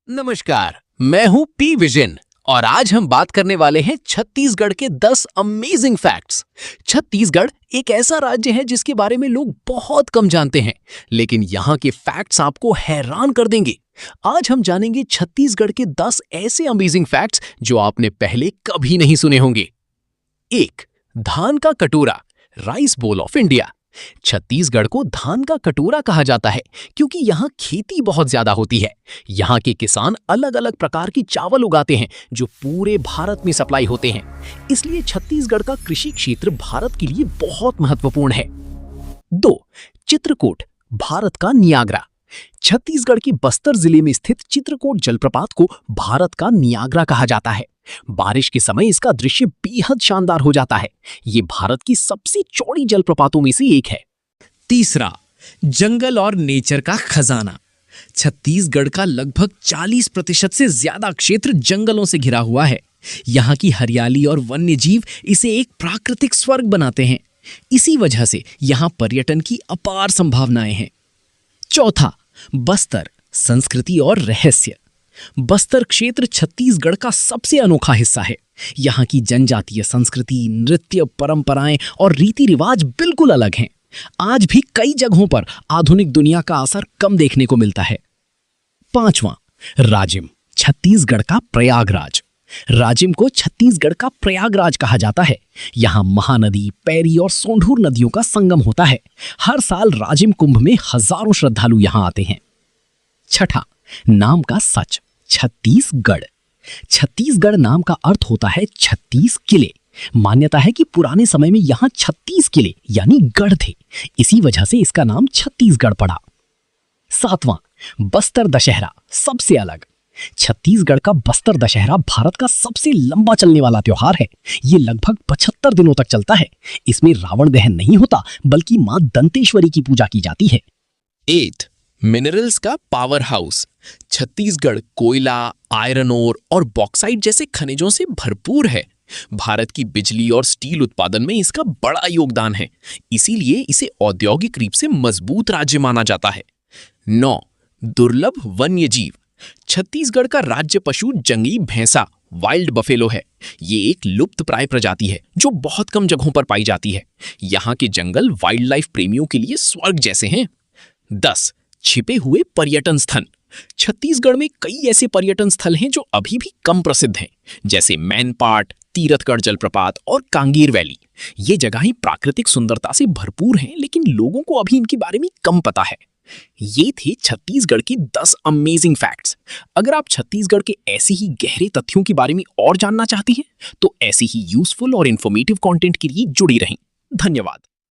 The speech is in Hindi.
नमस्कार, मैं हूं पी विजन और आज हम बात करने वाले हैं छत्तीसगढ़ के 10 अमेजिंग फैक्ट्स। छत्तीसगढ़ एक ऐसा राज्य है जिसके बारे में लोग बहुत कम जानते हैं, लेकिन यहाँ के फैक्ट्स आपको हैरान कर देंगे। आज हम जानेंगे छत्तीसगढ़ के 10 ऐसे अमेजिंग फैक्ट्स जो आपने पहले कभी नहीं सुने होंगे। 1. धान का कटोरा, rice bowl of India. Chhattisgarh को धान का कटोरा कहा जाता है क्योंकि यहाँ खेती बहुत ज्यादा होती है। यहाँ के किसान अलग अलग प्रकार की चावल उगाते हैं जो पूरे भारत में सप्लाई होते हैं। इसलिए छत्तीसगढ़ का कृषि क्षेत्र भारत के लिए बहुत महत्वपूर्ण है। 2. चित्रकूट, भारत का नियाग्रा। छत्तीसगढ़ के बस्तर जिले में स्थित चित्रकूट जलप्रपात को भारत का नियाग्रा कहा जाता है। बारिश के समय इसका दृश्य बेहद शानदार हो जाता है। ये भारत की सबसे चौड़ी जलप्रपातों में से एक है। 3. जंगल और नेचर का खजाना। छत्तीसगढ़ का लगभग 40% से ज्यादा क्षेत्र जंगलों से घिरा हुआ है। यहाँ की हरियाली और वन्य जीव इसे एक प्राकृतिक स्वर्ग बनाते हैं। इसी वजह से यहाँ पर्यटन की अपार संभावनाएं हैं। 4. बस्तर, संस्कृति और रहस्य। बस्तर क्षेत्र छत्तीसगढ़ का सबसे अनोखा हिस्सा है। यहाँ की जनजातीय संस्कृति, नृत्य, परंपराएं और रीति रिवाज बिल्कुल अलग हैं। आज भी कई जगहों पर आधुनिक दुनिया का असर कम देखने को मिलता है। 5. राजिम, छत्तीसगढ़ का प्रयागराज। राजिम को छत्तीसगढ़ का प्रयागराज कहा जाता है। यहाँ महानदी, पैरी और सोंढूर नदियों का संगम होता है। हर साल राजिम कुंभ में हजारों श्रद्धालु यहाँ आते हैं। 6. नाम का सच, छत्तीसगढ़। छत्तीसगढ़ नाम का अर्थ होता है 36 किले। मान्यता है कि पुराने समय में यहाँ 36 किले यानी गढ़ थे। इसी वजह से इसका नाम छत्तीसगढ़ पड़ा। 7. बस्तर दशहरा, सबसे अलग। छत्तीसगढ़ का बस्तर दशहरा भारत का सबसे लंबा चलने वाला त्योहार है। ये लगभग 75 दिनों तक चलता है। इसमें रावण दहन नहीं होता, बल्कि मां दंतेश्वरी की पूजा की जाती है। 8. मिनरल्स का पावर हाउस। छत्तीसगढ़ कोयला, आयरन ओर और बॉक्साइट जैसे खनिजों से भरपूर है। भारत की बिजली और स्टील उत्पादन में इसका बड़ा योगदान है। इसीलिए इसे औद्योगिक रूप से मजबूत राज्य माना जाता है। 9. दुर्लभ वन्य जीव। छत्तीसगढ़ का राज्य पशु जंगली भैंसा, वाइल्ड बफेलो है। ये एक लुप्त प्राय प्रजाति है जो बहुत कम जगहों पर पाई जाती है। यहाँ के जंगल वाइल्ड लाइफ प्रेमियों के लिए स्वर्ग जैसे हैं। 10. छिपे हुए पर्यटन स्थल। छत्तीसगढ़ में कई ऐसे पर्यटन स्थल हैं जो अभी भी कम प्रसिद्ध हैं, जैसे मैनपाट, तीरथगढ़ जलप्रपात और कांगेर वैली। ये जगहें प्राकृतिक सुंदरता से भरपूर हैं, लेकिन लोगों को अभी इनके बारे में कम पता है। ये थे छत्तीसगढ़ की 10 अमेजिंग फैक्ट्स। अगर आप छत्तीसगढ़ के ऐसे ही गहरे तथ्यों के बारे में और जानना चाहती हैं, तो ऐसे ही यूजफुल और इन्फॉर्मेटिव कंटेंट के लिए जुड़ी रहें। धन्यवाद।